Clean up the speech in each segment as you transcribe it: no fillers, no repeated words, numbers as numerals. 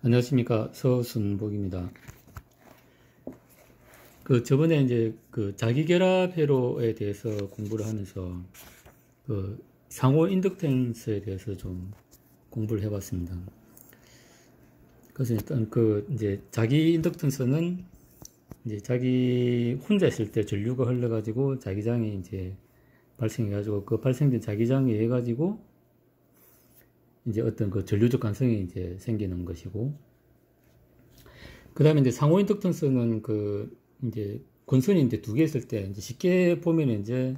안녕하십니까. 서순복입니다. 저번에 이제 자기결합 회로에 대해서 공부를 하면서 상호 인덕턴스에 대해서 좀 공부를 해봤습니다. 그래서 일단 이제 자기 인덕턴스는 이제 자기 혼자 있을 때 전류가 흘러가지고 자기장이 이제 발생해가지고 그 발생된 자기장에 의해 가지고 이제 어떤 전류적 관성이 이제 생기는 것이고, 그 다음에 이제 상호 인덕턴스는 이제 권선이 이제 두 개 있을 때 이제 쉽게 보면 이제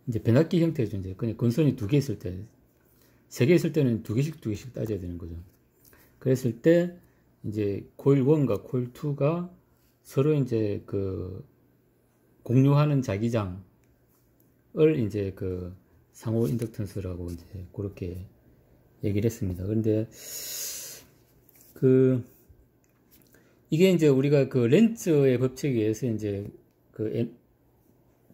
이제 변압기 형태죠. 이제 그냥 권선이 두 개 있을 때, 세 개 있을 때는 두 개씩 따져야 되는 거죠. 그랬을 때 이제 코일 1과 코일 2가 서로 이제 공유하는 자기장을 이제 상호 인덕턴스라고 이제 그렇게 얘기를 했습니다. 그런데 이게 이제 우리가 렌츠의 법칙에 의해서 이제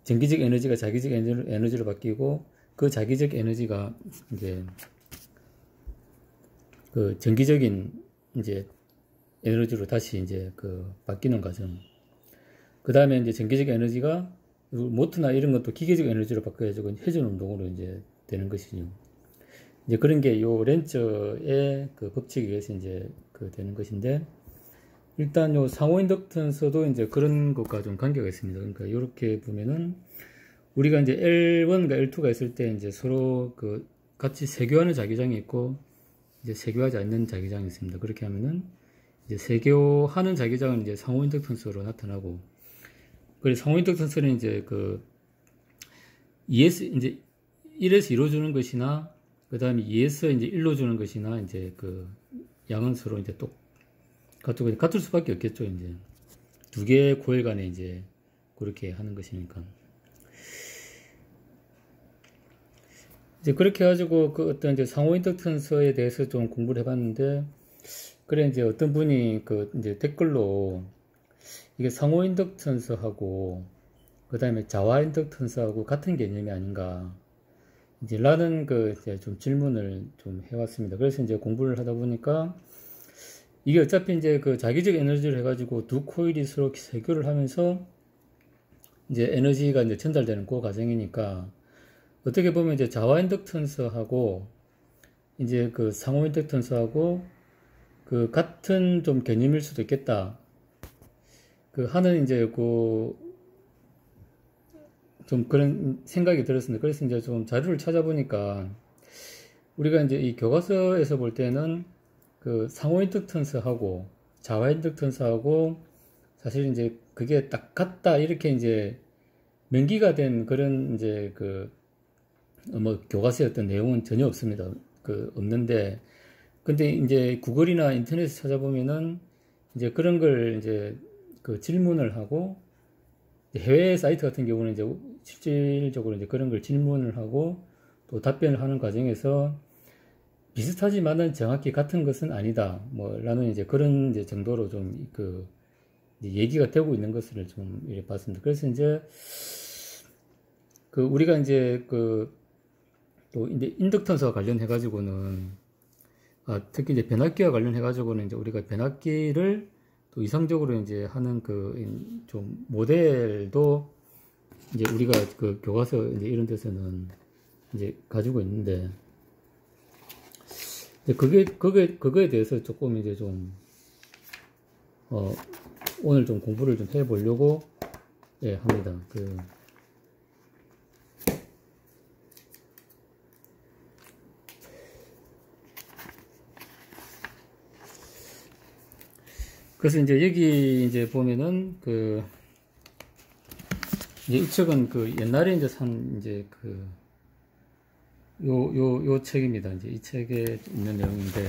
전기적 에너지가 자기적 에너지로 바뀌고, 그 자기적 에너지가 이제 전기적인 이제 에너지로 다시 이제 바뀌는 과정. 그 다음에 이제 전기적 에너지가 모터나 이런 것도 기계적 에너지로 바꿔가지고 회전 운동으로 이제 되는 것이죠. 이제 그런 게 요 렌츠의 법칙에 의해서 이제 되는 것인데, 일단 요 상호 인덕턴스도 이제 그런 것과 좀 관계가 있습니다. 그러니까 이렇게 보면은 우리가 이제 L1과 L2가 있을 때 이제 서로 같이 세교하는 자기장이 있고, 이제 세교하지 않는 자기장이 있습니다. 그렇게 하면은 이제 세교하는 자기장은 이제 상호 인덕턴스로 나타나고, 그래서 상호 인덕턴스는 이제 2S 이제 1에서 2로 주는 것이나, 그 다음에 2에서 이제 1로 주는 것이나, 이제 양은 서로 이제 같을 수밖에 없겠죠. 이제 두 개의 코일 간에 이제 그렇게 하는 것이니까. 이제 그렇게 해가지고 어떤 이제 상호 인덕턴스에 대해서 좀 공부를 해봤는데, 그래 이제 어떤 분이 이제 댓글로 이게 상호 인덕턴스하고 그 다음에 자화 인덕턴스하고 같은 개념이 아닌가 이제 라는 이제 좀 질문을 좀 해왔습니다. 그래서 이제 공부를 하다 보니까 이게 어차피 이제 자기적 에너지를 해가지고 두 코일이 서로 세교를 하면서 이제 에너지가 이제 전달되는 그 과정이니까, 어떻게 보면 이제 자화 인덕턴스하고 이제 상호 인덕턴스하고 같은 좀 개념일 수도 있겠다. 하는 이제 좀 그런 생각이 들었습니다. 그래서 이제 좀 자료를 찾아보니까 우리가 이제 이 교과서에서 볼 때는 상호 인덕턴스하고 자화 인덕턴스하고 사실 이제 그게 딱 같다 이렇게 이제 명기가 된 그런 이제 뭐 교과서의 어떤 내용은 전혀 없습니다. 없는데, 근데 이제 구글이나 인터넷에 찾아보면은 이제 그런 걸 이제 질문을 하고, 해외 사이트 같은 경우는 이제 실질적으로 이제 그런 걸 질문을 하고 또 답변을 하는 과정에서 비슷하지만은 정확히 같은 것은 아니다. 뭐, 라는 이제 그런 이제 정도로 좀 이제 얘기가 되고 있는 것을 좀 이렇게 봤습니다. 그래서 이제 우리가 이제 또 이제 인덕턴스와 관련해가지고는, 특히 이제 변압기와 관련해가지고는 이제 우리가 변압기를 또 이상적으로 이제 하는 좀 모델도 이제 우리가 교과서 이제 이런 데서는 이제 가지고 있는데, 그거에 대해서 조금 이제 좀, 오늘 좀 공부를 좀 해보려고, 예, 합니다. 그래서 이제 여기 이제 보면은 이제 이 책은 옛날에 이제 산 이제 요 책입니다. 이제 이 책에 있는 내용인데,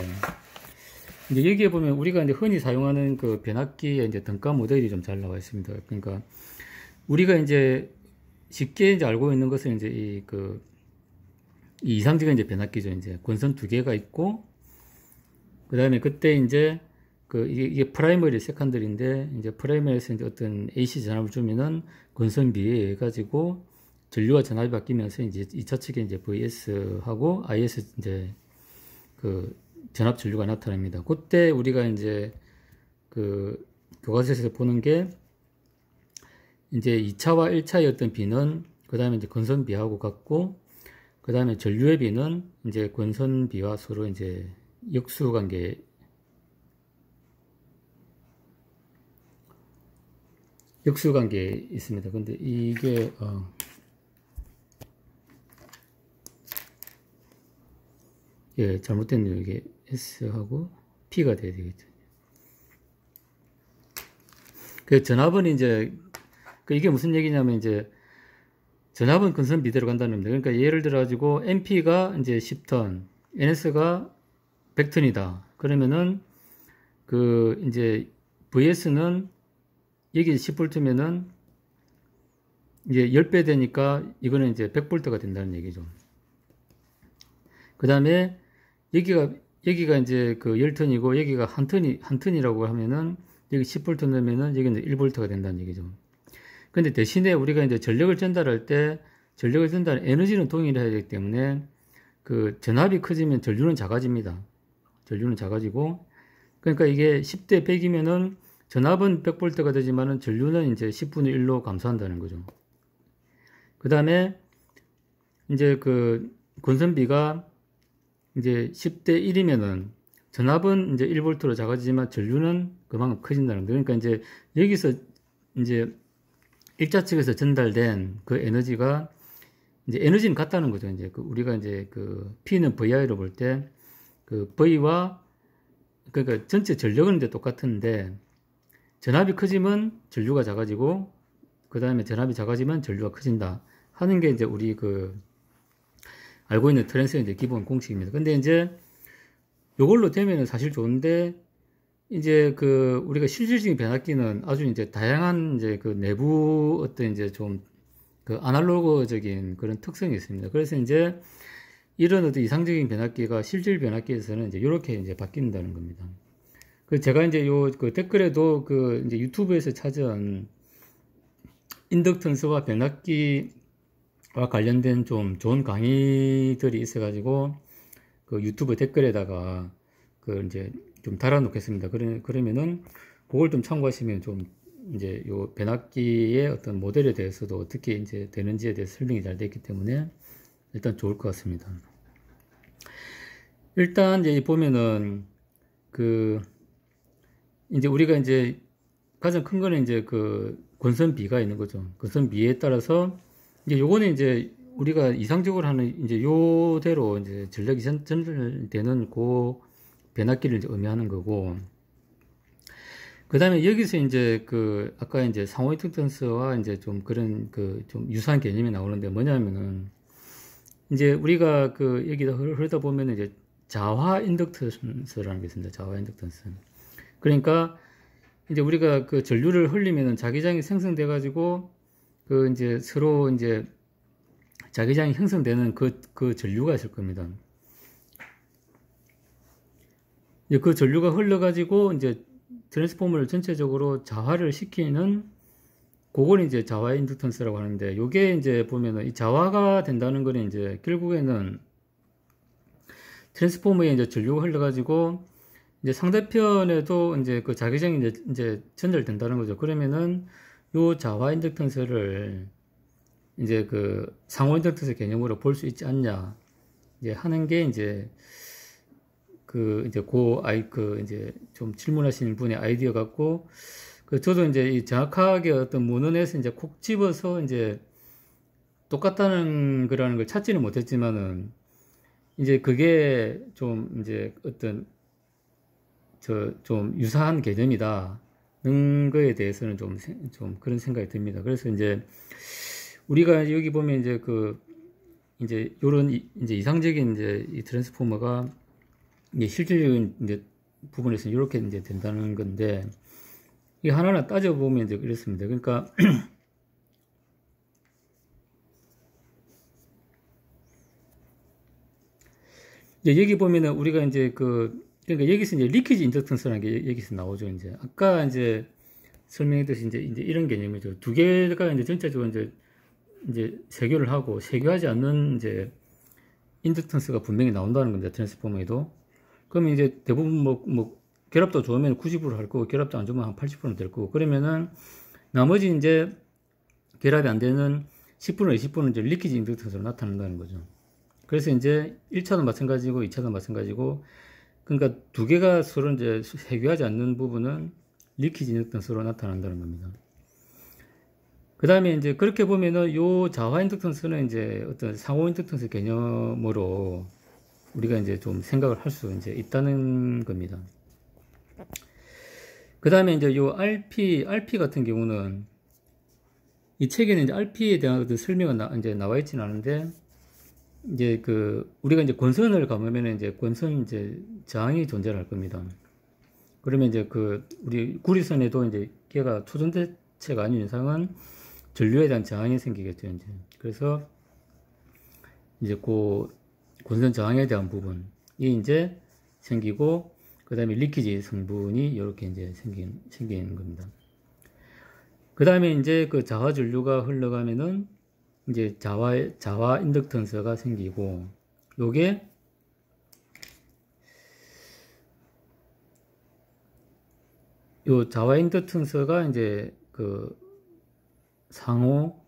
이제 여기에 보면 우리가 이제 흔히 사용하는 변압기의 이제 등가 모델이 좀 잘 나와 있습니다. 그러니까 우리가 이제 쉽게 이제 알고 있는 것은 이제 이 이상적인 이제 변압기죠. 이제 권선 두 개가 있고, 그 다음에 그때 이제 이게 프라이머리 세컨더리인데, 이제 프라이머리에서 이제 어떤 AC 전압을 주면은 권선 비에 의해 가지고 전류와 전압이 바뀌면서 이제 2차 측에 이제 VS하고 IS 이제 전압 전류가 나타납니다. 그때 우리가 이제 그 교과서에서 보는 게 이제 2차와 1차의 어떤 비는 그 다음에 이제 건선비하고 같고, 그 다음에 전류의 비는 이제 건선비와 서로 이제 역수관계, 있습니다. 근데 이게 예, 잘못됐네요. 이게 S하고 P가 돼야 되겠죠. 그 전압은 이제 이게 무슨 얘기냐면 이제 전압은 건선비대로 간다는 겁니다. 그러니까 예를 들어 가지고 NP가 이제 10톤, NS가 100톤이다. 그러면은 그 이제 VS는 여기 10V면은 이제 10배 되니까 이거는 이제 100V가 된다는 얘기죠. 그 다음에 여기가 이제 그 10톤이고 여기가 한 톤이라고 하면은 여기 10V 넣으면은 여기는 1V가 된다는 얘기죠. 근데 대신에 우리가 이제 전력을 전달할 때 전력을 전달하는 에너지는 동일해야 되기 때문에 그 전압이 커지면 전류는 작아집니다. 전류는 작아지고, 그러니까 이게 10대 100이면은 전압은 100V가 되지만은 전류는 이제 10분의 1로 감소한다는 거죠. 그 다음에 이제 그 건선비가 이제 10대 1이면은 전압은 이제 1V로 작아지지만 전류는 그만큼 커진다는 거예요. 그러니까 이제 여기서 이제 일자 측에서 전달된 그 에너지가 이제 에너지는 같다는 거죠. 이제 그 우리가 이제 그 P는 VI로 볼 때 그 V와 그러니까 전체 전력은 이제 똑같은데 전압이 커지면 전류가 작아지고 그 다음에 전압이 작아지면 전류가 커진다 하는 게 이제 우리 그 알고 있는 트랜스의 이제 기본 공식입니다. 근데 이제 요걸로 되면은 사실 좋은데 이제 그 우리가 실질적인 변압기는 아주 이제 다양한 이제 그 내부 어떤 이제 좀 그 아날로그적인 그런 특성이 있습니다. 그래서 이제 이런 어떤 이상적인 변압기가 실질 변압기에서는 이제 이렇게 이제 바뀐다는 겁니다. 그 제가 이제 요 그 댓글에도 그 이제 유튜브에서 찾은 인덕턴스와 변압기와 관련된 좀 좋은 강의들이 있어가지고 그 유튜브 댓글에다가 그 이제 좀 달아놓겠습니다. 그러면은 그걸 좀 참고하시면 좀 이제 요 변압기의 어떤 모델에 대해서도 어떻게 이제 되는지에 대해서 설명이 잘 됐기 때문에 일단 좋을 것 같습니다. 일단 이제 보면은 그 이제 우리가 이제 가장 큰 거는 이제 그 건선비가 있는 거죠. 건선비에 따라서 이제 요거는 이제 우리가 이상적으로 하는 이제 요대로 이제 전력이 전달되는 그 변압기를 이제 의미하는 거고, 그 다음에 여기서 이제 그 아까 이제 상호 인덕턴스와 이제 좀 그런 그 좀 유사한 개념이 나오는데 뭐냐면은 이제 우리가 그 여기다 흐르다 보면 이제 자화 인덕턴스라는 게 있습니다. 자화 인덕턴스. 그러니까 이제 우리가 그 전류를 흘리면은 자기장이 생성돼 가지고 그 이제 서로 이제 자기장이 형성되는 그 전류가 있을 겁니다. 이제 그 전류가 흘러가지고 이제 트랜스포머를 전체적으로 자화를 시키는 그걸 이제 자화 인덕턴스라고 하는데, 요게 이제 보면은 이 자화가 된다는 거는 이제 결국에는 트랜스포머에 이제 전류가 흘러가지고 이제 상대편에도 이제 그 자기장이 이제 전달된다는 거죠. 그러면은 요 자화 인덕턴스를 이제 그 상호 인덕턴스 개념으로 볼 수 있지 않냐 이제 하는 게 이제 그 이제 이제 좀 질문하시는 분의 아이디어 같고, 그 저도 이제 이 정확하게 어떤 문헌에서 이제 콕 집어서 이제 똑같다는 거라는 걸 찾지는 못했지만은 이제 그게 좀 이제 어떤 좀 유사한 개념이다는 거에 대해서는 좀 그런 생각이 듭니다. 그래서 이제 우리가 여기 보면 이제 이제 요런 이제 이상적인 이제 이 트랜스포머가 이제 실질적인 이제 부분에서는 이렇게 이제 된다는 건데, 이 하나하나 따져보면 이제 이렇습니다. 그러니까 이제 여기 보면은 우리가 이제 그러니까 여기서 이제 리퀴지 인덕턴스라는 게 여기서 나오죠. 이제 아까 이제 설명했듯이 이제 이런 개념이죠. 두 개가 이제 전체적으로 이제 세교를 하고 세교하지 않는 이제 인덕턴스가 분명히 나온다는 겁니다. 트랜스포머에도. 그러면 이제 대부분 뭐 결합도 좋으면 90% 할 거고, 결합도 안 좋으면 한 80%는 될 거고, 그러면은 나머지 이제 결합이 안 되는 10%, 20%는 이제 리키지 인덕턴스로 나타난다는 거죠. 그래서 이제 1차도 마찬가지고 2차도 마찬가지고, 그러니까 두 개가 서로 이제 해교하지 않는 부분은 리키지 인덕턴스로 나타난다는 겁니다. 그 다음에 이제 그렇게 보면은 요 자화 인덕턴스는 이제 어떤 상호 인덕턴스 개념으로 우리가 이제 좀 생각을 할 수 이제 있다는 겁니다. 그 다음에 이제 요 RP 같은 경우는 이 책에는 이제 RP에 대한 어떤 설명은 이제 나와 있지는 않은데, 이제 우리가 이제 권선을 감으면 이제 권선 이제 저항이 존재할 겁니다. 그러면 이제 우리 구리선에도 이제 걔가 초전대체가 아닌 이상은 전류에 대한 저항이 생기겠죠, 이제. 그래서 이제 권선 저항에 대한 부분이 이제 생기고, 그 다음에 리키지 성분이 이렇게 이제 생기는 겁니다. 그 다음에 이제 자화 전류가 흘러가면은 이제 자화 인덕턴스가 생기고, 요게 요 자화 인덕턴스가 이제 상호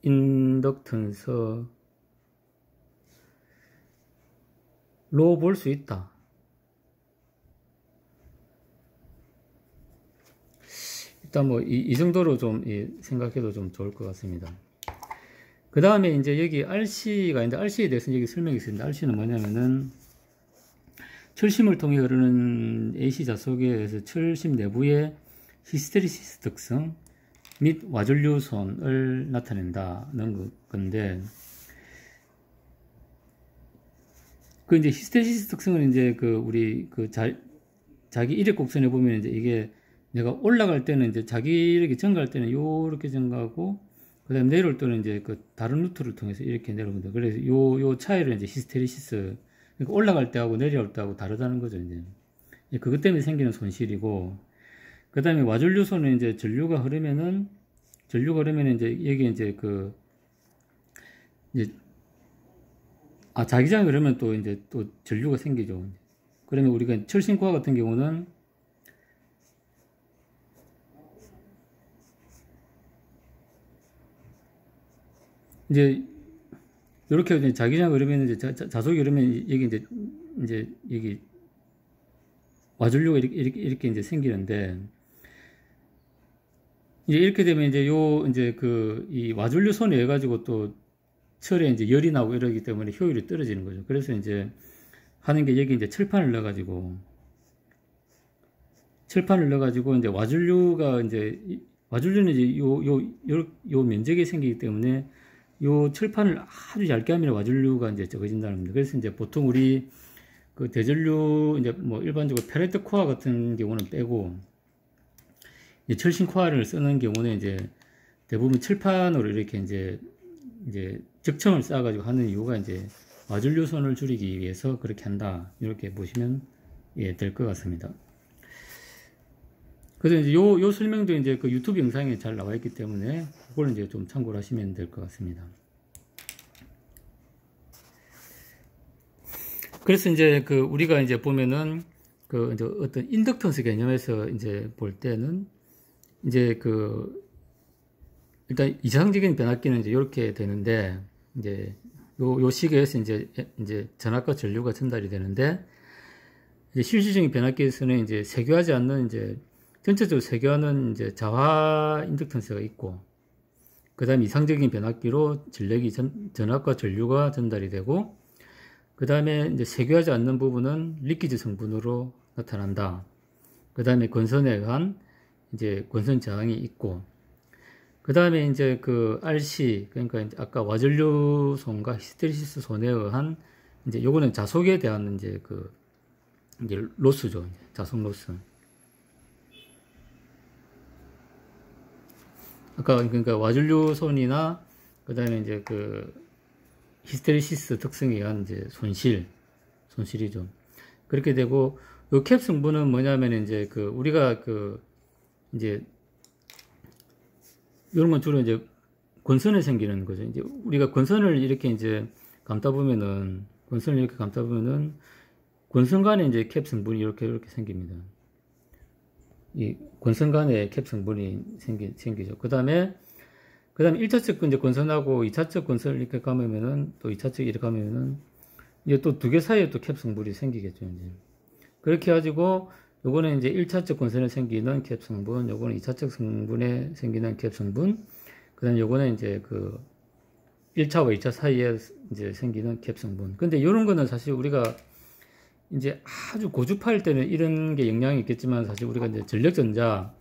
인덕턴스로 볼 수 있다. 일단 뭐 이 정도로 좀 생각해도 좀 좋을 것 같습니다. 그 다음에 이제 여기 RC가 있는데, RC에 대해서는 여기 설명이 있습니다. RC는 뭐냐면은 철심을 통해 흐르는 AC 자석에 의해서 철심 내부의 히스테리시스 특성 및 와전류선을 나타낸다는 건데, 이제 히스테리시스 특성은 이제 자기 이력 곡선에 보면 이제 이게 내가 올라갈 때는 이제 자기 이렇게 증가할 때는 요렇게 증가하고, 그 다음에 내려올 때는 이제 다른 루트를 통해서 이렇게 내려옵니다. 그래서 요 차이를 이제 히스테리시스, 그러니까 올라갈 때하고 내려올 때하고 다르다는 거죠, 이제. 그것 때문에 생기는 손실이고, 그 다음에 와전류선은 이제 전류가 흐르면은 이제 여기 이제 자기장이 그러면 또 이제 또 전류가 생기죠. 그러면 우리가 철심코어 같은 경우는 이제 이렇게 이제 자기장이 그러면 이제 자석이 그러면 여기 이제 여기 와전류가 이렇게 이제 생기는데, 이제 이렇게 되면 이제 이 와전류 선에 의해 가지고 또 철에 이제 열이 나고 이러기 때문에 효율이 떨어지는 거죠. 그래서 이제 하는 게 여기 이제 철판을 넣어가지고 이제 와전류는 이제 요 면적이 생기기 때문에 요 철판을 아주 얇게 하면 와전류가 이제 적어진다는 겁니다. 그래서 이제 보통 우리 대전류 이제 뭐 일반적으로 페레트 코어 같은 경우는 빼고, 이제 철심 코어를 쓰는 경우는 이제 대부분 철판으로 이렇게 이제 적청을 쌓아가지고 하는 이유가 이제 와전류선을 줄이기 위해서 그렇게 한다, 이렇게 보시면 될 것 같습니다. 그래서 이제 요 설명도 이제 유튜브 영상에 잘 나와 있기 때문에 그걸 이제 좀 참고를 하시면 될 것 같습니다. 그래서 이제 우리가 이제 보면은 이제 어떤 인덕턴스 개념에서 이제 볼 때는 이제 일단 이상적인 변압기는 이제 이렇게 되는데, 이제 요 시계에서 이제 전압과 전류가 전달이 되는데, 이제 실질적인 변압기에서는 이제 세교하지 않는 전체적으로 세교하는 자화 인덕턴스가 있고, 그 다음에 이상적인 변압기로 전력이 전압과 전류가 전달이 되고, 그 다음에 이제 세교하지 않는 부분은 리키지 성분으로 나타난다. 그 다음에 권선에 의한 이제 권선 저항이 있고, 그 다음에 이제 RC, 그러니까 이제 아까 와전류 손과 히스테리시스 손에 의한 이제 요거는 자속에 대한 이제 로스죠. 자속 로스. 아까 그러니까 와전류 손이나 그 다음에 이제 히스테리시스 특성에 의한 이제 손실이죠. 그렇게 되고, 요 캡 성분은 뭐냐면 이제 우리가 이제 이런 건 주로 이제 권선에 생기는 거죠. 이제 우리가 권선을 이렇게 감다 보면은 권선간에 이제 캡 성분이 이렇게 생깁니다. 이 권선간에 캡 성분이 생기죠. 그 다음에 1차측 이제 권선하고 2차측 권선을 이렇게 감으면은, 또 2차측 이렇게 감으면은, 이게 또 두 개 사이에 또 캡 성분이 생기겠죠, 이제. 그렇게 해가지고, 요거는 이제 1차측 권선에 생기는 캡 성분, 요거는 2차측 성분에 생기는 캡 성분, 그 다음에 요거는 이제 그 1차와 2차 사이에 이제 생기는 캡 성분. 근데 요런 거는 사실 우리가 이제 아주 고주파일 때는 이런 게 영향이 있겠지만, 사실 우리가 이제 전력전자,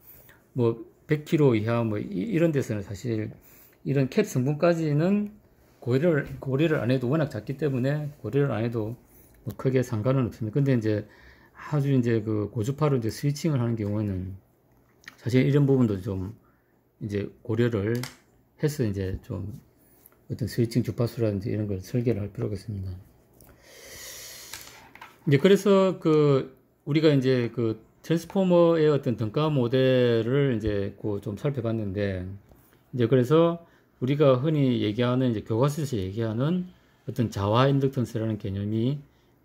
뭐 100kg 이하 뭐 이런 데서는 사실 이런 캡 성분까지는 고려를 안 해도 워낙 작기 때문에 고려를 안 해도 뭐 크게 상관은 없습니다. 근데 이제 아주 이제 그 고주파로 이제 스위칭을 하는 경우에는 사실 이런 부분도 좀 이제 고려를 해서 이제 좀 어떤 스위칭 주파수라든지 이런 걸 설계를 할 필요가 있습니다. 이제 그래서 그 우리가 이제 그 트랜스포머의 어떤 등가 모델을 이제 그 좀 살펴봤는데, 이제 그래서 우리가 흔히 얘기하는 이제 교과서에서 얘기하는 어떤 자화 인덕턴스라는 개념이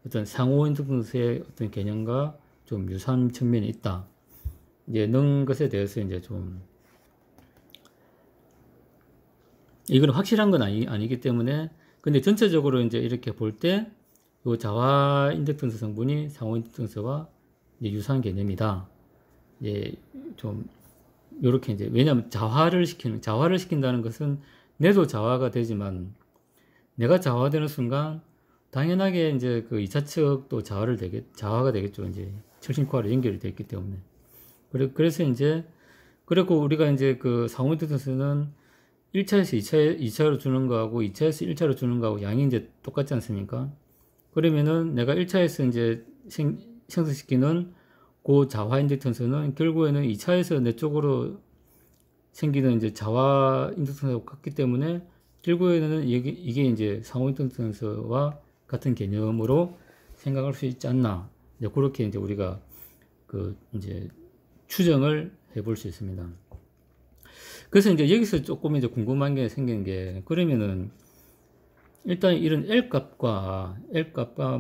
어떤 상호 인덕턴스의 어떤 개념과 좀 유사한 측면이 있다. 이제 는 것에 대해서 이제 좀 이건 확실한 건 아니기 때문에, 근데 전체적으로 이제 이렇게 볼 때 이 자화 인덕턴스 성분이 상호 인덕턴스와 유사한 개념이다. 예, 좀 요렇게 이제, 왜냐하면 자화를 시킨다는 것은 내도 자화가 되지만 내가 자화되는 순간 당연하게 이제 그 2차측도 자화가 되겠죠. 이제 철심코어로 연결이 되어 있기 때문에. 그래서 이제 그리고 우리가 이제 그 상호 인덕턴스는 1차에서 2차로 주는 거하고 2차에서 1차로 주는 거하고 양이 이제 똑같지 않습니까? 그러면은 내가 1차에서 이제 생성시키는 그 자화 인덕턴스는 결국에는 2차에서 내 쪽으로 생기는 이제 자화 인덕턴스와 같기 때문에 결국에는 이게 이제 상호 인덕턴스와 같은 개념으로 생각할 수 있지 않나. 이제 그렇게 이제 우리가 그 이제 추정을 해볼 수 있습니다. 그래서 이제 여기서 조금 이제 궁금한 게 생기는 게, 그러면은 일단 이런 L값과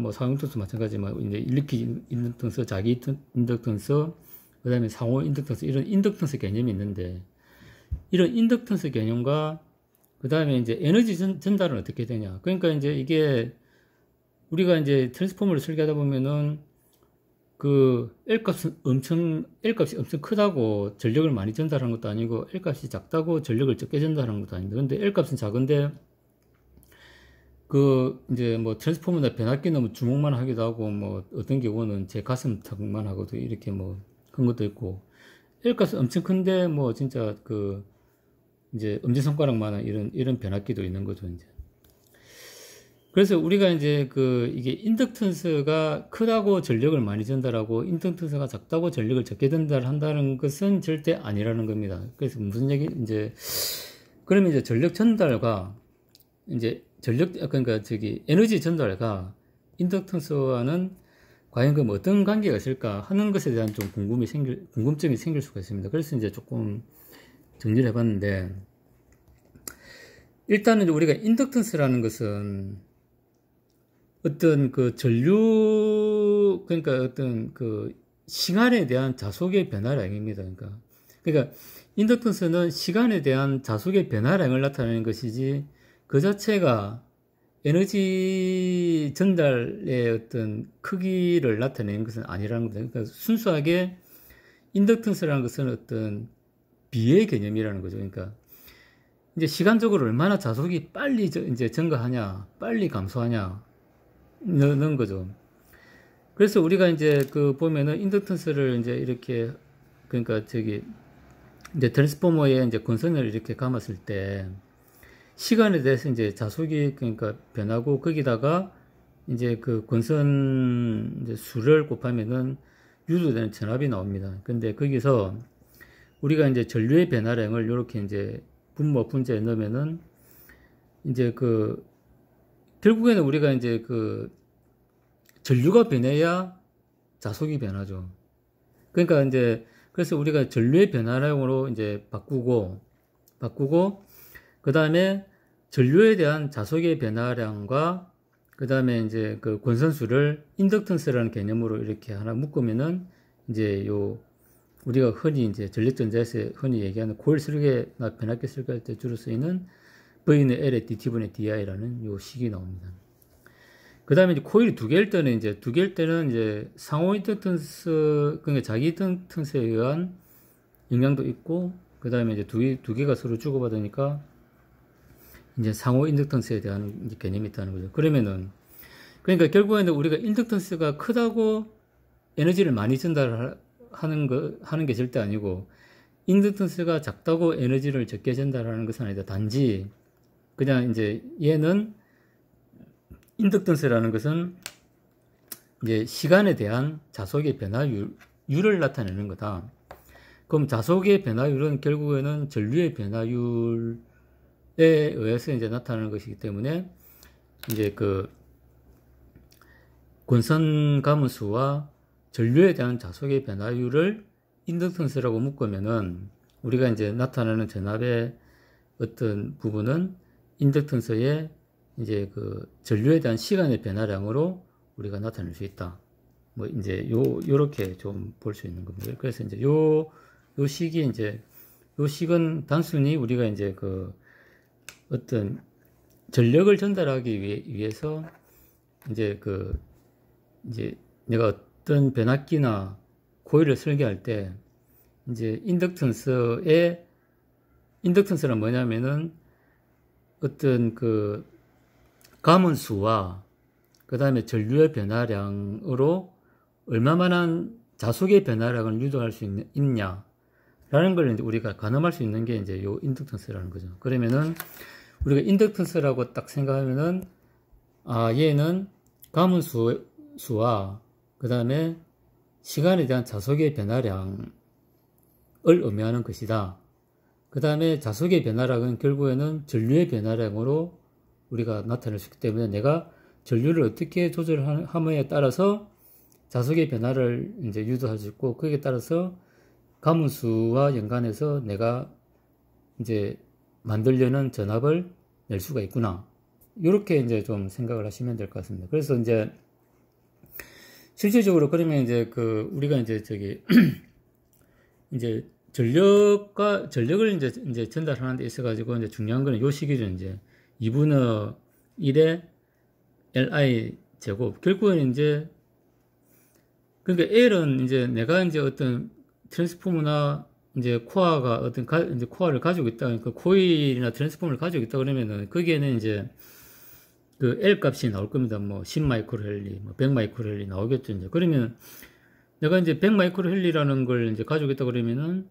뭐 상호 인덕턴스 마찬가지지만 이제 일리키 인덕턴스, 자기 인덕턴스, 그 다음에 상호 인덕턴스, 이런 인덕턴스 개념이 있는데, 이런 인덕턴스 개념과 그 다음에 이제 에너지 전달은 어떻게 되냐. 그러니까 이제 이게 우리가 이제 트랜스포머를 설계하다 보면은 그 L값이 엄청 크다고 전력을 많이 전달하는 것도 아니고 L값이 작다고 전력을 적게 전달하는 것도 아닙니다. 근데 L값은 작은데 그 이제 뭐 트랜스포머나 변압기 너무 주목만 하기도 하고, 뭐 어떤 경우는 제 가슴 턱만 하고도 이렇게 뭐 그런 것도 있고, L값은 엄청 큰데 뭐 진짜 그 이제 엄지손가락만한 이런 변압기도 있는 거죠, 이제. 그래서 우리가 이제 그 이게 인덕턴스가 크다고 전력을 많이 전달하고 인덕턴스가 작다고 전력을 적게 전달한다는 것은 절대 아니라는 겁니다. 그래서 무슨 얘기, 이제 그러면 이제 전력 전달과 이제 그러니까 에너지 전달과 인덕턴스와는 과연 그 어떤 관계가 있을까 하는 것에 대한 좀 궁금증이 생길 수가 있습니다. 그래서 이제 조금 정리를 해봤는데, 일단은 우리가 인덕턴스라는 것은 어떤 그 전류, 그러니까 어떤 그 시간에 대한 자속의 변화량입니다. 그러니까 인덕턴스는 시간에 대한 자속의 변화량을 나타내는 것이지 그 자체가 에너지 전달의 어떤 크기를 나타내는 것은 아니라는 겁니다. 그러니까 순수하게 인덕턴스라는 것은 어떤 비의 개념이라는 거죠. 그러니까 이제 시간적으로 얼마나 자속이 빨리 이제 증가하냐, 빨리 감소하냐, 는 거죠. 그래서 우리가 이제 그 보면은 인덕턴스를 이제 이렇게, 그러니까 이제 트랜스포머에 이제 권선을 이렇게 감았을 때 시간에 대해서 이제 자속이 그러니까 변하고, 거기다가 이제 그 권선 이제 수를 곱하면은 유도되는 전압이 나옵니다. 근데 거기서 우리가 이제 전류의 변화량을 이렇게 이제 분모분자에 넣으면은 이제 그 결국에는 우리가 이제 그 전류가 변해야 자속이 변하죠. 그러니까 이제 그래서 우리가 전류의 변화량으로 이제 바꾸고 그 다음에 전류에 대한 자속의 변화량과 그 다음에 이제 그 권선수를 인덕턴스라는 개념으로 이렇게 하나 묶으면은 이제 요 우리가 흔히 이제 전력전자에서 흔히 얘기하는 코일 설계나 변압기 설계할 때 주로 쓰이는 V는 L의 DT분의 DI라는 요 식이 나옵니다. 그 다음에 이제 코일이 두 개일 때는 이제 상호 인덕턴스, 그러니까 자기 인덕턴스에 의한 영향도 있고, 그 다음에 이제 두 개가 서로 주고받으니까 이제 상호 인덕턴스에 대한 이제 개념이 있다는 거죠. 그러니까 결국에는 우리가 인덕턴스가 크다고 에너지를 많이 전달하는 게 절대 아니고, 인덕턴스가 작다고 에너지를 적게 전달하는 것은 아니다. 단지 그냥 이제 얘는 인덕턴스라는 것은 이제 시간에 대한 자속의 변화율을 나타내는 거다. 그럼 자속의 변화율은 결국에는 전류의 변화율에 의해서 이제 나타나는 것이기 때문에 이제 그 권선 가문수와 전류에 대한 자속의 변화율을 인덕턴스라고 묶으면은 우리가 이제 나타나는 전압의 어떤 부분은 인덕턴스의 이제 그 전류에 대한 시간의 변화량으로 우리가 나타낼 수 있다. 뭐 이제 요렇게 좀 볼 수 있는 겁니다. 그래서 이제 요 식이 이제 요 식은 단순히 우리가 이제 그 어떤 전력을 전달하기 위해서 이제 이제 내가 어떤 변압기나 코일을 설계할 때 이제 인덕턴스란 뭐냐면은 어떤 그 가문수와 그 다음에 전류의 변화량으로 얼마만한 자속의 변화량을 유도할 수 있냐라는 걸 이제 우리가 가늠할 수 있는 게 이제 요 인덕턴스라는 거죠. 그러면은 우리가 인덕턴스라고 딱 생각하면은 얘는 가문수와 그 다음에 시간에 대한 자속의 변화량을 의미하는 것이다. 그 다음에 자속의 변화량은 결국에는 전류의 변화량으로 우리가 나타낼 수 있기 때문에 내가 전류를 어떻게 조절하느냐에 따라서 자속의 변화를 이제 유도할 수 있고, 거기에 따라서 가문수와 연관해서 내가 이제 만들려는 전압을 낼 수가 있구나. 이렇게 이제 좀 생각을 하시면 될 것 같습니다. 그래서 이제 실질적으로 그러면 이제 우리가 이제 이제 전력을 이제 전달하는 데 있어가지고 이제 중요한 거는 요 식이죠. 이제 2분의 1의 Li 제곱. 결국에는 이제, 그러니까 L은 이제 내가 이제 어떤 트랜스포머나 이제 코어가 이제 코어를 가지고 있다. 그러니까 코일이나 트랜스포머를 가지고 있다 그러면은 거기에는 이제 그 L 값이 나올 겁니다. 뭐 10 마이크로 헬리, 뭐 100 마이크로 헬리 나오겠죠. 이제 그러면 내가 이제 100 마이크로 헬리라는 걸 이제 가지고 있다 그러면은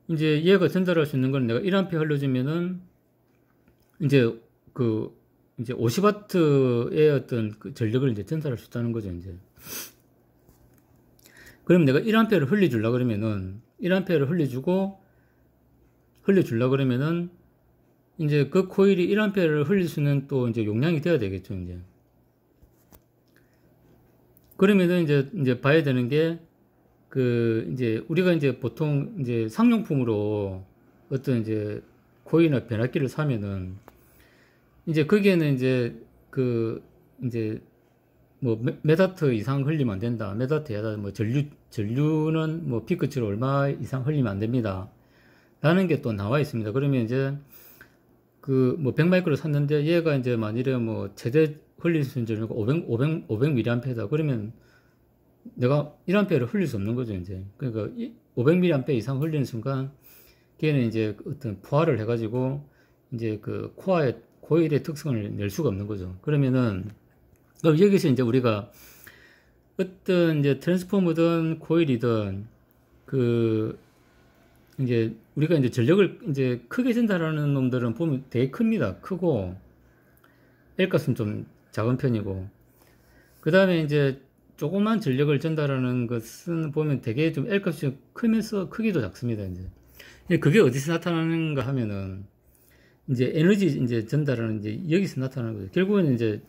이제 얘가 전달할 수 있는 건 내가 1A 흘려주면은 이제 이제 50W의 어떤 그 전력을 이제 전달할 수 있다는 거죠, 이제. 그럼 내가 1A를 흘려주려고 그러면은, 1A를 흘려주려고 그러면은, 이제 그 코일이 1A를 흘릴 수 있는 또 이제 용량이 돼야 되겠죠, 이제. 그러면은 이제 봐야 되는 게, 이제 우리가 이제 보통 이제 상용품으로 어떤 이제 코일이나 변압기를 사면은, 이제 거기에는 이제 이제 뭐 몇 와트 이상 흘리면 안 된다. 몇 와트 이하다. 뭐 전류는 뭐 피크치로 얼마 이상 흘리면 안 됩니다. 라는 게 또 나와 있습니다. 그러면 이제 뭐 100마이크로 샀는데 얘가 이제 만일에 뭐 최대 흘릴 수 있는 전류가 500mA다. 그러면 내가 1A를 흘릴 수 없는 거죠, 이제. 그러니까 500mA 이상 흘리는 순간 걔는 이제 어떤 포화를 해가지고 이제 코일의 특성을 낼 수가 없는 거죠. 그러면은, 여기서 이제 우리가 어떤 이제 트랜스포머든 코일이든 이제 우리가 이제 전력을 이제 크게 전달하는 놈들은 보면 되게 큽니다. 크고, L값은 좀 작은 편이고, 그 다음에 이제 조그만 전력을 전달하는 것은 보면 되게 좀 L값이 크면서 크기도 작습니다, 이제. 그게 어디서 나타나는가 하면은, 이제 에너지 이제 전달하는 이제 여기서 나타나는 거죠. 결국은 이제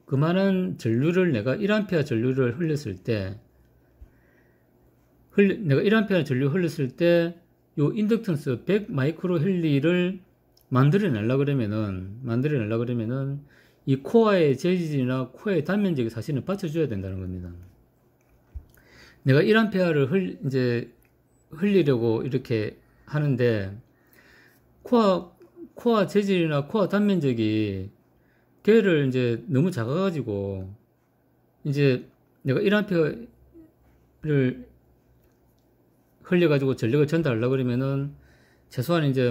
그만한 전류를 내가 1A 전류를 흘렸을 때, 내가 1A 전류 흘렸을 때, 요 인덕턴스 100 마이크로 헬리를 만들어내려고 그러면은, 이 코어의 재질이나 코어의 단면적이 사실은 받쳐줘야 된다는 겁니다. 내가 1A를 이제 흘리려고 이렇게 하는데, 코어 재질이나 코어 단면적이 걔를 이제 너무 작아가지고, 이제 내가 1A를 흘려가지고 전력을 전달하려고 그러면은, 최소한 이제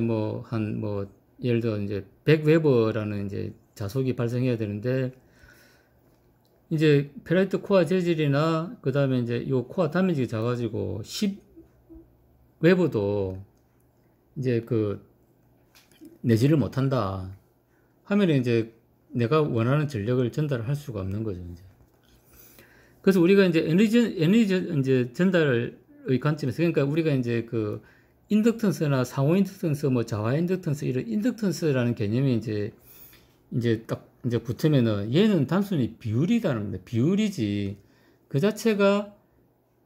예를 들어 이제 100웨버라는 이제 자속이 발생해야 되는데, 이제 페라이트 코어 재질이나 그 다음에 이제 요 코어 단면적이 작아가지고 10웨버도 이제 내지를 못한다 하면 이제 내가 원하는 전력을 전달을 할 수가 없는 거죠. 이제. 그래서 우리가 이제 에너지 이제 전달의 관점에서, 그러니까 우리가 이제 인덕턴스나 상호 인덕턴스, 자화 인덕턴스, 이런 인덕턴스라는 개념이 이제 딱 이제 붙으면은 얘는 단순히 비율이다는 겁니다. 비율이지 그 자체가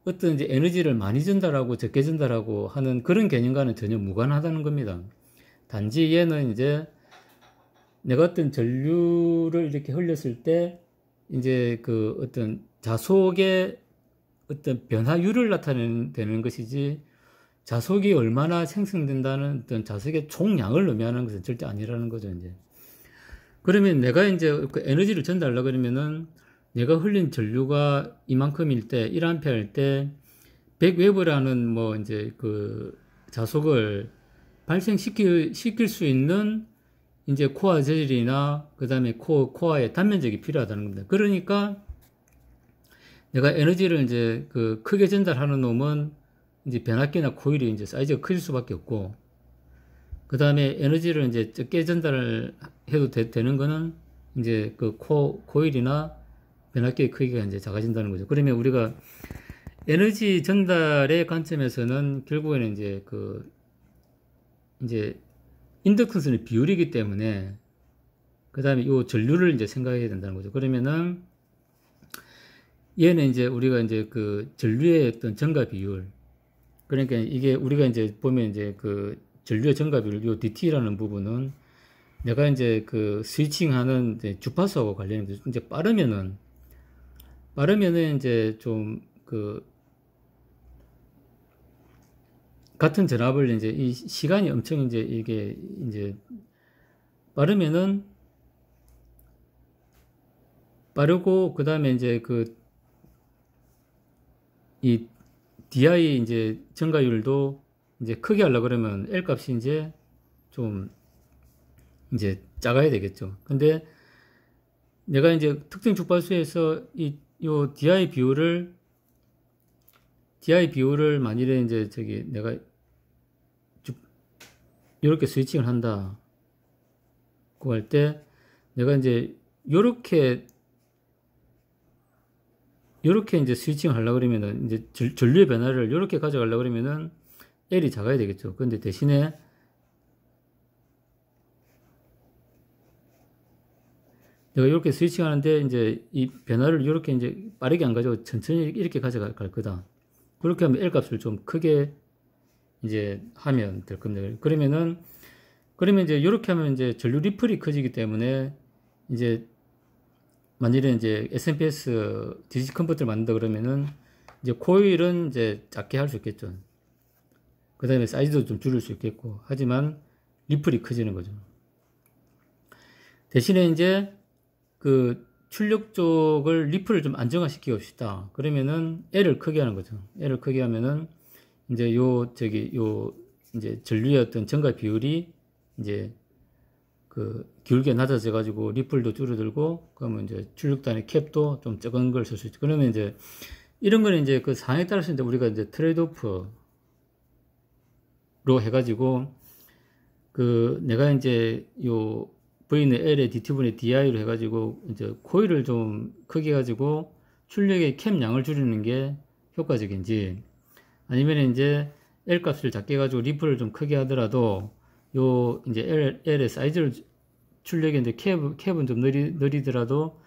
어떤 이제 에너지를 많이 전달하고 적게 전달하고 하는 그런 개념과는 전혀 무관하다는 겁니다. 단지 얘는 이제 내가 어떤 전류를 이렇게 흘렸을 때 이제 어떤 자속의 어떤 변화율을 나타내는 것이지, 자속이 얼마나 생성된다는 어떤 자석의 총량을 의미하는 것은 절대 아니라는 거죠, 이제. 그러면 내가 이제 에너지를 전달하려고 그러면은 내가 흘린 전류가 이만큼일 때, 1A일 때, 100웨버라는 이제 자속을 발생시킬 수 있는 이제 코어 재질이나 그 다음에 코어의 단면적이 필요하다는 겁니다. 그러니까 내가 에너지를 이제 크게 전달하는 놈은 이제 변압기나 코일이 이제 사이즈가 클 수밖에 없고, 그 다음에 에너지를 이제 적게 전달을 해도 되는 거는 이제 코일이나 변압기의 크기가 이제 작아진다는 거죠. 그러면 우리가 에너지 전달의 관점에서는 결국에는 이제 인덕턴스는 비율이기 때문에, 그 다음에 이 전류를 이제 생각해야 된다는 거죠. 그러면은 얘는 이제 우리가 이제 전류의 어떤 전가 비율, 그러니까 이게 우리가 이제 보면 이제 전류의 전가 비율, 요 DT라는 부분은 내가 이제 스위칭하는 이제 주파수하고 관련해서 이제 빠르면은 이제 좀 같은 전압을 이제 이 시간이 엄청 이제 이게 이제 빠르면은 빠르고, 그 다음에 이제 이 DI 이제 증가율도 이제 크게 하려고 그러면 L 값이 이제 좀 이제 작아야 되겠죠. 근데 내가 이제 특정 주파수에서 요 DI 비율을 만일에 이제 내가 이렇게 스위칭을 한다 고 할 때, 내가 이제 요렇게 이제 스위칭을 하려고 그러면은 이제 전류의 변화를 이렇게 가져가려고 그러면은 L이 작아야 되겠죠. 근데 대신에 내가 이렇게 스위칭 하는데 이제 이 변화를 이렇게 이제 빠르게 안 가지고 천천히 이렇게 가져갈 거다. 그렇게 하면 L 값을 좀 크게 이제 하면 될 겁니다. 그러면 이제 이렇게 하면 이제 전류 리플이 커지기 때문에, 이제 만일에 이제 SMPS DC 컨버터를 만든다 그러면은 이제 코일은 이제 작게 할 수 있겠죠. 그 다음에 사이즈도 좀 줄일 수 있겠고, 하지만 리플이 커지는 거죠. 대신에 이제 출력 쪽을 리플을 좀 안정화시키고 싶다 그러면은 L을 크게 하는 거죠. L을 크게 하면은 이제 이제 전류의 어떤 전가 비율이 이제 기울기가 낮아져 가지고 리플도 줄어들고, 그러면 이제 출력단의 캡도 좀 적은 걸 쓸 수 있죠. 그러면 이제 이런 거는 이제 상황에 따라서 이제 우리가 이제 트레이드오프로 해가지고 내가 이제 요 V는 L에 DT분의 DI로 해가지고 이제 코일을 좀 크게 가지고 출력의 캡 양을 줄이는 게 효과적인지, 아니면 이제 L 값을 작게 가지고 리플을 좀 크게 하더라도 요 이제 L의 사이즈를 출력인데 캡은 좀 느리더라도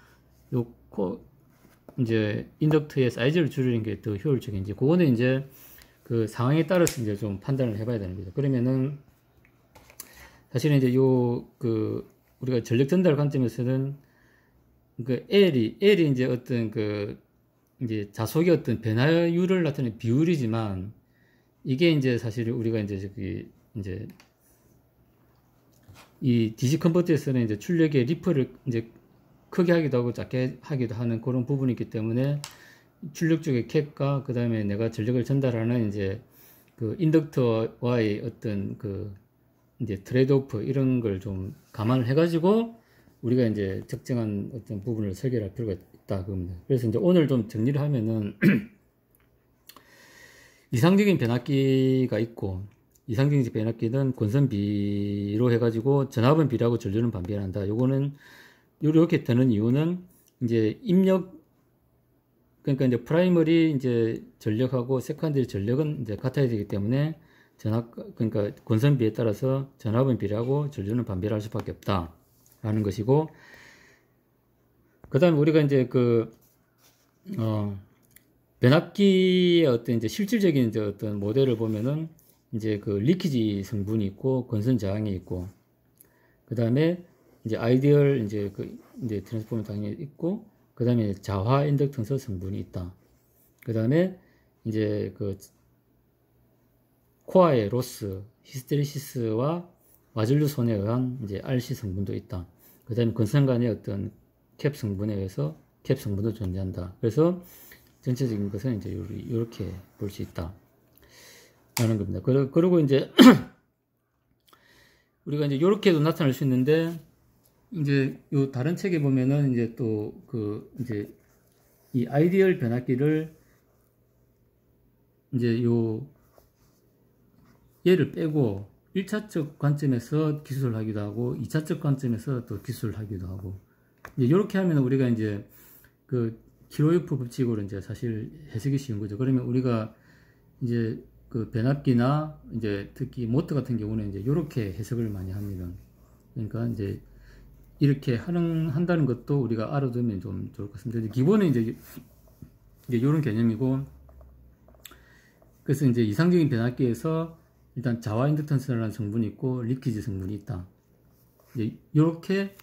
이제 인덕터의 사이즈를 줄이는 게 더 효율적인지, 그거는 이제 상황에 따라서 이제 좀 판단을 해봐야 되는 거죠. 그러면은 사실은 이제 우리가 전력 전달 관점에서는 그 L이 이제 어떤 이제 자속의 어떤 변화율을 나타내는 비율이지만, 이게 이제 사실 우리가 이제 이제 이 DC 컨버터에서는 이제 출력의 리플을 이제 크게 하기도 하고 작게 하기도 하는 그런 부분이 있기 때문에, 출력 쪽의 캡과 그 다음에 내가 전력을 전달하는 이제 인덕터와의 어떤 이제 트레이드오프 이런 걸 좀 감안을 해가지고 우리가 이제 적정한 어떤 부분을 설계할 필요가 있다 그겁니다. 그래서 이제 오늘 좀 정리를 하면은 이상적인 변압기가 있고, 이상적인 변압기는 권선비로 해가지고 전압은 비례하고 전류는 반비례한다. 요거는 이렇게 되는 이유는 이제 그러니까 이제 프라이머리 이제 전력하고 세컨더리 전력은 이제 같아야 되기 때문에 그러니까 권선비에 따라서 전압은 비례하고 전류는 반비례할 수밖에 없다라는 것이고, 그 다음에 우리가 이제 변압기의 어떤 이제 실질적인 이제 어떤 모델을 보면은 이제 리키지 성분이 있고 건선 저항이 있고, 그 다음에 이제 아이디얼 이제 이제 트랜스포머 당연히 있고, 그 다음에 자화 인덕턴스 성분이 있다. 그 다음에 이제 코어의 로스, 히스테리시스와 와전류 손에 의한 이제 RC 성분도 있다. 그 다음에 건선 간의 어떤 캡 성분에 의해서 캡 성분도 존재한다. 그래서 전체적인 것은 이제 이렇게 볼 수 있다. 라는 겁니다. 그리고 이제 우리가 이제 이렇게도 나타날 수 있는데, 이제 요 다른 책에 보면은 이제 또 이제 이 아이디얼 변압기를 이제 얘를 빼고 1차적 관점에서 기술을 하기도 하고 2차적 관점에서 또 기술을 하기도 하고, 이제 이렇게 하면 우리가 이제 키로요프 법칙으로 이제 사실 해석이 쉬운 거죠. 그러면 우리가 이제 변압기나 이제 특히 모터 같은 경우는 이제 이렇게 해석을 많이 합니다. 그러니까 이제 이렇게 한다는 것도 우리가 알아두면 좀 좋을 것 같습니다. 기본은 이제 이런 개념이고, 그래서 이제 이상적인 변압기에서 일단 자화 인덕턴스라는 성분이 있고 리키지 성분이 있다. 이제 이렇게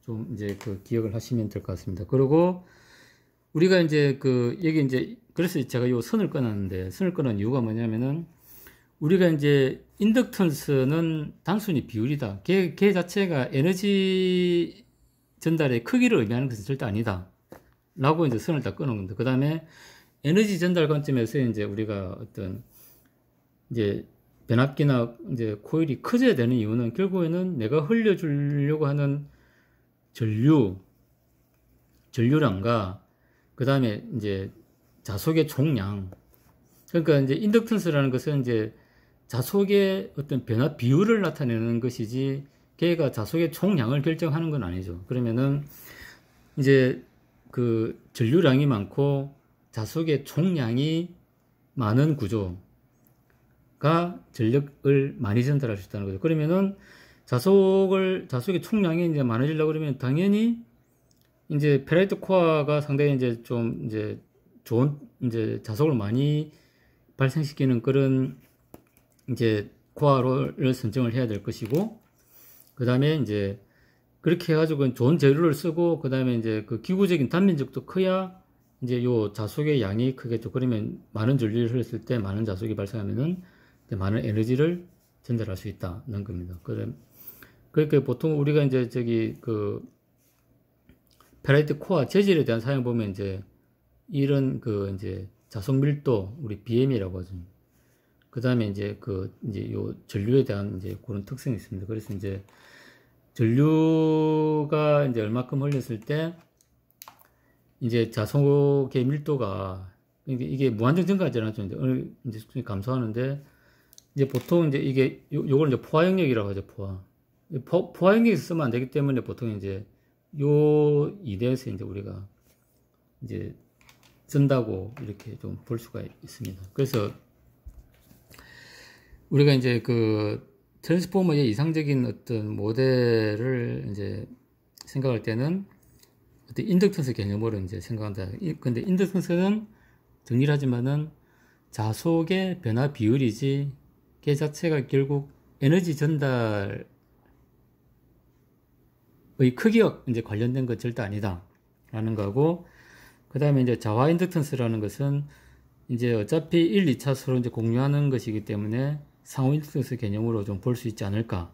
좀 이제 기억을 하시면 될 것 같습니다. 그리고 우리가 이제 여기 이제 그래서 제가 요 선을 끊었는데, 선을 끊은 이유가 뭐냐면은 우리가 이제 인덕턴스는 단순히 비율이다. 걔 자체가 에너지 전달의 크기를 의미하는 것은 절대 아니다. 라고 이제 선을 다 끊은 겁니다. 그 다음에 에너지 전달 관점에서 이제 우리가 어떤 이제 변압기나 이제 코일이 커져야 되는 이유는 결국에는 내가 흘려주려고 하는 전류량과 그 다음에 이제 자속의 총량. 그러니까 이제 인덕턴스라는 것은 이제 자속의 어떤 변화 비율을 나타내는 것이지, 걔가 자속의 총량을 결정하는 건 아니죠. 그러면은 이제 전류량이 많고 자속의 총량이 많은 구조가 전력을 많이 전달할 수 있다는 거죠. 그러면은 자속의 총량이 이제 많아지려고 그러면 당연히 이제 페라이트 코어가 상당히 이제 좀 이제 좋은 이제 자속을 많이 발생시키는 그런 이제 코어를 선정을 해야 될 것이고, 그 다음에 이제 그렇게 해가지고 좋은 재료를 쓰고, 그 다음에 이제 기구적인 단면적도 커야 이제 요 자속의 양이 크겠죠. 그러면 많은 전류를 흘렸을 때 많은 자속이 발생하면은 많은 에너지를 전달할 수 있다는 겁니다. 그러니까 보통 우리가 이제 페라이트 코어 재질에 대한 사용 보면 이제 이런 이제 자속 밀도, 우리 BM이라고 하죠. 그 다음에 이제 이제 요 전류에 대한 이제 그런 특성이 있습니다. 그래서 이제 전류가 이제 얼마큼 흘렸을 때 이제 자속의 밀도가 이게 무한정 증가하지 않죠. 이제 감소하는데, 이제 보통 이제 요걸 이제 포화 영역이라고 하죠. 포화 영역에서 쓰면 안 되기 때문에 보통 이제 요 이대에서 이제 우리가 이제 쓴다고 이렇게 좀 볼 수가 있습니다. 그래서 우리가 이제 트랜스포머의 이상적인 어떤 모델을 이제 생각할 때는 어떤 인덕턴스 개념으로 이제 생각한다. 근데 인덕턴스는 정리를 하지만은 자속의 변화 비율이지, 걔 자체가 결국 에너지 전달의 크기와 이제 관련된 건 절대 아니다. 라는 거고, 그 다음에 이제 자화 인덕턴스라는 것은 이제 어차피 1, 2차 서로 이제 공유하는 것이기 때문에 상호 인덕턴스 개념으로 좀 볼 수 있지 않을까.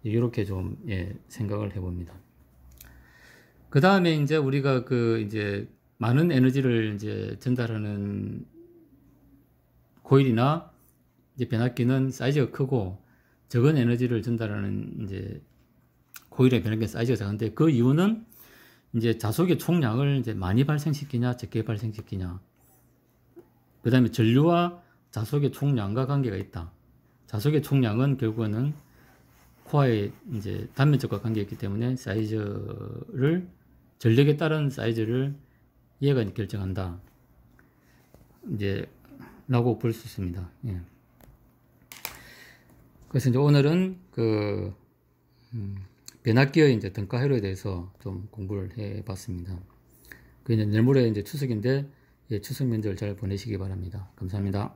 이렇게 좀, 예, 생각을 해봅니다. 그 다음에 이제 우리가 이제 많은 에너지를 이제 전달하는 코일이나 이제 변압기는 사이즈가 크고 적은 에너지를 전달하는 이제 코일의 변압기 사이즈가 작은데 그 이유는 이제 자속의 총량을 이제 많이 발생시키냐 적게 발생시키냐, 그 다음에 전류와 자속의 총량과 관계가 있다. 자속의 총량은 결국은 코어의 이제 단면적과 관계가 있기 때문에 사이즈를, 전력에 따른 사이즈를 얘가 결정한다. 이제 라고 볼 수 있습니다. 예. 그래서 이제 오늘은 변압기의 이제 등가 회로에 대해서 좀 공부를 해 봤습니다. 그 이제 내일 모레 이제 추석인데, 예, 추석 명절 잘 보내시기 바랍니다. 감사합니다.